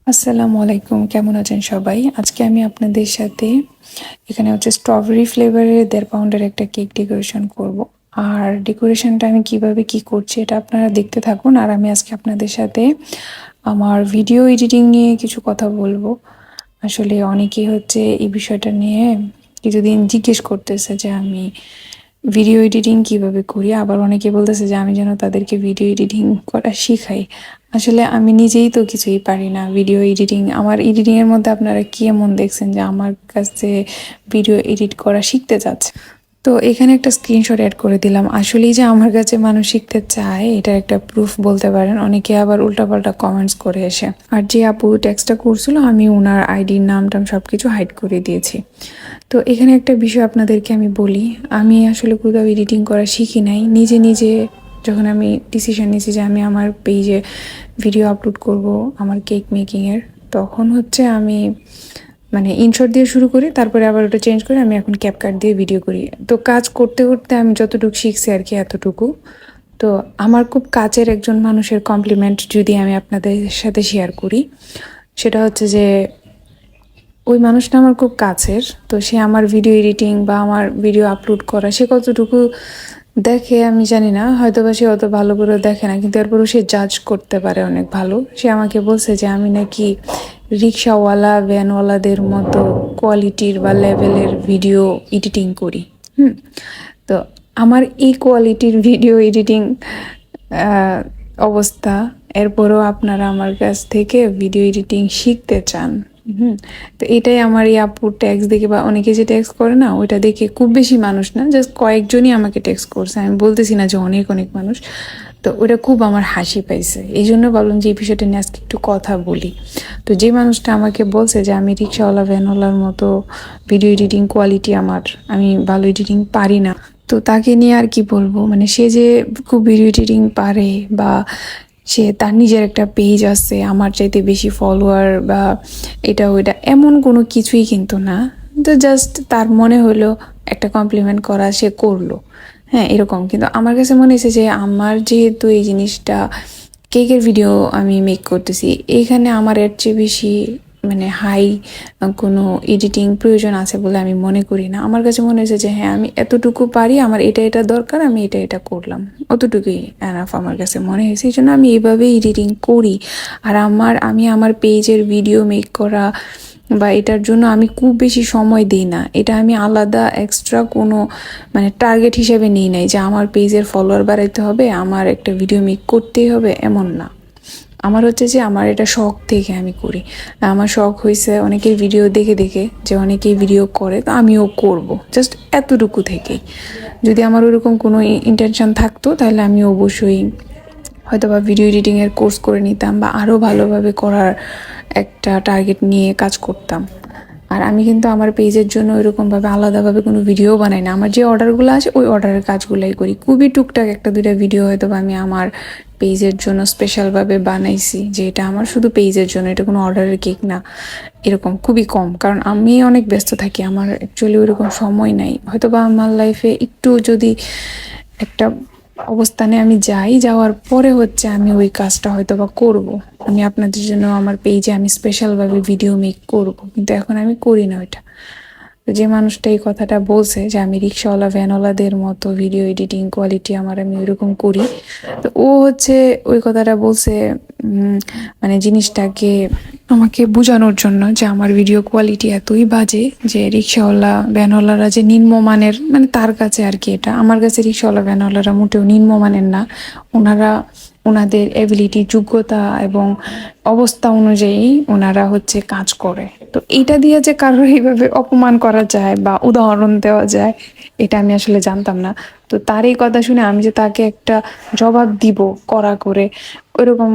আসসালামু আলাইকুম, কেমন আছেন সবাই? আজকে আমি আপনাদের সাথে এখানে স্ট্রবেরি ফ্লেভারের 1.5 পাউন্ডের একটা কেক ডেকোরেশন করব। আর ডেকোরেশনটা আমি কিভাবে কি করছি এটা আপনারা দেখতে থাকুন। আর আমি আজকে আপনাদের সাথে আমার ভিডিও এডিটিং নিয়ে কিছু কথা বলবো। আসলে অনেকেই এই বিষয়টা নিয়ে কিছুদিন জিজ্ঞেস করতেছে যে আমি ভিডিও এডিটিং কিভাবে করি, আবার অনেকে বলতেছে যে আমি যেন তাদেরকে ভিডিও এডিটিং করা শিখাই। আসলে আমি নিজেই তো কিছুই পারি না ভিডিও এডিটিং। আমার এডিটিং এর মধ্যে আপনারা কি এমন দেখছেন যে আমার কাছে ভিডিও এডিট করা শিখতে চাচ্ছে? তো এখানে একটা স্ক্রিনশট অ্যাড করে দিলাম। আসলেই যে আমার কাছে মানুষ শিখতে চায় এটার একটা প্রুফ বলতে পারেন। অনেকে আবার উল্টাপাল্টা কমেন্টস করে এসে। আর যে আপু টেক্সটটা করছিল আমি ওনার আইডির নাম টাম সবকিছু হাইড করে দিয়েছি। তো এখানে একটা বিষয় আপনাদেরকে আমি বলি, আমি আসলে কোথাও এডিটিং করা শিখি নাই। নিজে নিজে যখন আমি ডিসিশন নিয়েছি যে আমি আমার পেজে ভিডিও আপলোড করব আমার কেক মেকিংয়ের, তখন আমি মানে ইনশর্ট দিয়ে শুরু করি, তারপরে আবার ওটা চেঞ্জ করে আমি এখন ক্যাপকাট দিয়ে ভিডিও করি। তো কাজ করতে করতে আমি যতটুকু শিখছি আর কি এতটুকু। তো আমার খুব কাছের একজন মানুষের কমপ্লিমেন্ট যদি আমি আপনাদের সাথে শেয়ার করি, সেটা হচ্ছে যে ওই মানুষটা আমার খুব কাছের। তো সে আমার ভিডিও এডিটিং বা আমার ভিডিও আপলোড করা সে কতটুকু দেখে আমি জানি না, হয়তো বা সে অত ভালো করে দেখে না, কিন্তু এরপরও সে জাজ করতে পারে অনেক ভালো। সে আমাকে বলছে যে আমি নাকি রিক্সাওয়ালা ভ্যানওয়ালাদের মতো কোয়ালিটির বা লেভেলের ভিডিও এডিটিং করি। তো আমার এই কোয়ালিটির ভিডিও এডিটিং অবস্থা, এরপরও আপনারা আমার কাছ থেকে ভিডিও এডিটিং শিখতে চান। তো এটাই আমার এই আপুর ট্যাক্স দেখে বা অনেকে যে ট্যাক্স করে না, ওইটা দেখে খুব বেশি মানুষ না, জাস্ট কয়েকজনই আমাকে ট্যাক্স করছে। আমি বলতেছি না যে অনেক অনেক মানুষ। তো ওটা খুব আমার হাসি পাইছে, এই জন্য ভাবলাম যে এই বিষয়টা নিয়ে আজকে একটু কথা বলি। তো যে মানুষটা আমাকে বলছে যে আমি রিক্সাওয়ালা ভ্যানওয়ালার মতো ভিডিও এডিটিং কোয়ালিটি আমার, আমি ভালো এডিটিং পারি না, তো তাকে নিয়ে আর কি বলবো। মানে সে যে খুব ভিডিও এডিটিং পারে বা সে তার নিজের একটা পেজ আছে, আমার চাইতে বেশি ফলোয়ার বা এটা ওইটা এমন কোনো কিছুই কিন্তু না। তো জাস্ট তার মনে হলো একটা কমপ্লিমেন্ট করা, সে করলো। হ্যাঁ, এরকম। কিন্তু আমার কাছে মনে হয়েছে যে আমার যেহেতু এই জিনিসটা কেকের ভিডিও আমি মেক করতেছি, এইখানে আমার এর চেয়ে বেশি মানে হাই কোনো এডিটিং প্রয়োজন আছে বলে আমি মনে করি না। আমার কাছে মনে হয়েছে যে হ্যাঁ, আমি এতটুকু পারি, আমার এটা এটা দরকার, আমি এটা এটা করলাম, অতটুকুই এনাফ আমার কাছে মনে হয়েছে। এই জন্য আমি এইভাবেই এডিটিং করি। আর আমি আমার পেজের ভিডিও মেক করা বা এটার জন্য আমি খুব বেশি সময় দিই না। এটা আমি আলাদা এক্সট্রা কোনো মানে টার্গেট হিসেবে নিই নাই যে আমার পেজের ফলোয়ার বাড়াইতে হবে, আমার একটা ভিডিও মেক করতেই হবে, এমন না। আমার যে আমার এটা শখ থেকে আমি করি। আমার শখ হয়েছে অনেকের ভিডিও দেখে দেখে, যে অনেকেই ভিডিও করে তো আমিও করব, জাস্ট এতটুকু থেকেই। যদি আমার ওরকম কোনো ইন্টেনশন থাকতো তাহলে আমি অবশ্যই হয়তো বা ভিডিও এডিটিংয়ের কোর্স করে নিতাম বা আরও ভালোভাবে করার একটা টার্গেট নিয়ে কাজ করতাম। আর আমি কিন্তু আমার পেজের জন্য ওইরকমভাবে আলাদাভাবে কোনো ভিডিও বানাই না। আমার যে অর্ডারগুলো আসে ওই অর্ডারের কাজগুলাই করি। খুবই টুকটাক একটা দুইটা ভিডিও হয়তো বা আমি আমার পেজের জন্য স্পেশালভাবে বানাইছি, যে এটা আমার শুধু পেজের জন্য, এটা কোনো অর্ডারের কেক না। এরকম খুবই কম, কারণ আমি অনেক ব্যস্ত থাকি, আমার অ্যাকচুয়ালি ওইরকম সময় নাই। হয়তো বা আমার লাইফে একটু যদি একটা অবস্থানে আমি যাওয়ার পরে আমি ওই কাজটা হয়তো বা করবো। আমি আপনাদের জন্য আমার পেজে আমি স্পেশালভাবে ভিডিও মেক করব, কিন্তু এখন আমি করি না ওইটা। তো যে মানুষটা এই কথাটা বলছে যে আমি রিক্সাওয়ালা ভ্যানওয়ালাদের মতো ভিডিও এডিটিং কোয়ালিটি আমার, আমি ওইরকম করি, তো ও ওই কথাটা বলছে মানে জিনিসটাকে আমাকে বোঝানোর জন্য যে আমার ভিডিও কোয়ালিটি এতই বাজে যে রিক্সাওয়ালা ভ্যানওয়ালারা যে নিম্নমানের, মানে তার কাছে আর কি। এটা আমার কাছে রিক্সাওয়ালা ভ্যানওয়ালারা মোটেও নিম্নমানের না। ওনারা ওনাদের এবিলিটি, যোগ্যতা এবং অবস্থা অনুযায়ী ওনারা কাজ করে। তো এইটা দিয়ে যে কারোর এইভাবে অপমান করা যায় বা উদাহরণ দেওয়া যায়, এটা আমি আসলে জানতাম না। তো তার এই কথা শুনে আমি যে তাকে একটা জবাব দিব কড়া করে, ওইরকম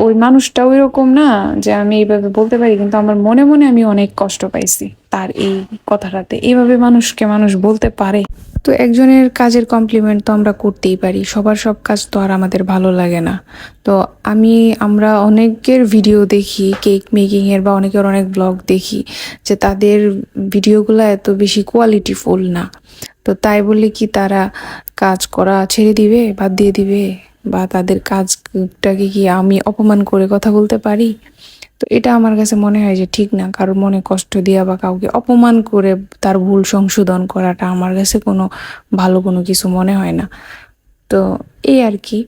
ওই মানুষটা ওইরকম না যে আমি এইভাবে বলতে পারি। কিন্তু আমার মনে মনে আমি অনেক কষ্ট পাইছি তার এই কথাটাতে। এইভাবে মানুষকে মানুষ বলতে পারে? তো একজনের কাজের কমপ্লিমেন্ট তো আমরা করতেই পারি, সবার সব কাজ তো আর আমাদের ভালো লাগে না। তো আমরা অনেকের ভিডিও দেখি কেক মেকিং এর, বা অনেকের অনেক ব্লগ দেখি যে তাদের ভিডিওগুলো এত বেশি কোয়ালিটিফুল না। তো তাই বলে কি তারা কাজ করা ছেড়ে দিবে, বাদ দিয়ে দিবে? বা তাদের কাজটাকে কি আমি অপমান করে কথা বলতে পারি? তো এটা আমার কাছে মনে হয় যে ঠিক না, কারোর মনে কষ্ট দেওয়া বা কাউকে অপমান করে তার ভুল সংশোধন করাটা আমার কাছে কোনো ভালো কোনো কিছু মনে হয় না। তো এই আর কি।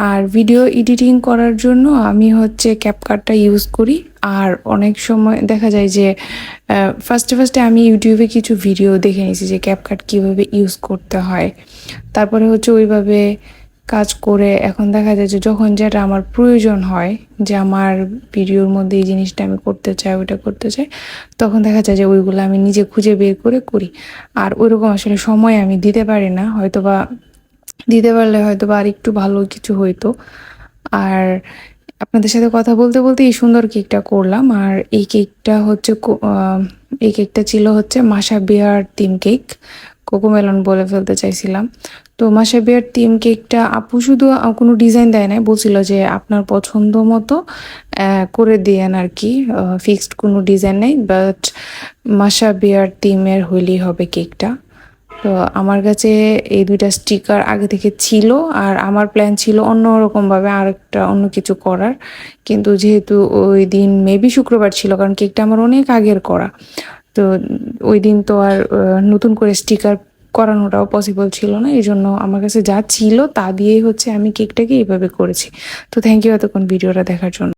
আর ভিডিও এডিটিং করার জন্য আমি হচ্ছে ক্যাপকাটটা ইউজ করি। আর অনেক সময় দেখা যায় যে ফার্স্টে আমি ইউটিউবে কিছু ভিডিও দেখে নিয়েছি যে ক্যাপকাট কীভাবে ইউজ করতে হয়, তারপরে হচ্ছে ওইভাবে কাজ করে এখন দেখা যায় যে যখন যেটা আমার প্রয়োজন হয় যে আমার ভিডিওর মধ্যে এই জিনিসটা আমি করতে চাই, ওইটা করতে চাই, তখন দেখা যায় যে ওইগুলো আমি নিজে খুঁজে বের করে করি। আর ওইরকম আসলে সময় আমি দিতে পারি না, হয়তোবা দিতে পারলে হয়তো বা আর একটু ভালো কিছু হইতো। আর আপনাদের সাথে কথা বলতে বলতে এই সুন্দর কেকটা করলাম। আর এই কেকটা হচ্ছে এই কেকটা ছিল হচ্ছে মাশা বিয়ার থিম কেক, কোকোমেলন বলে ফেলতে চাইছিলাম। তো মাশা বিয়ার থিম কেকটা আপু শুধু কোনো ডিজাইন দেয় নাই, বলছিল যে আপনার পছন্দ মতো করে দিয়েন আর কি, ফিক্সড কোনো ডিজাইন নেই, বাট মাশা বিয়ার থিমের হইলেই হবে কেকটা। তো আমার কাছে এই দুইটা স্টিকার আগে থেকে ছিল, আর আমার প্ল্যান ছিল অন্যরকমভাবে আরেকটা অন্য কিছু করার, কিন্তু যেহেতু ওই দিন মেবি শুক্রবার ছিল, কারণ কেকটা আমার অনেক আগের করা, তো ওই দিন তো আর নতুন করে স্টিকার করানোটাও পসিবল ছিল না। এই জন্য আমার কাছে যা ছিল তা দিয়েই হচ্ছে আমি কেকটাকে এইভাবে করেছি। তো থ্যাংক ইউ এতক্ষণ ভিডিওটা দেখার জন্য।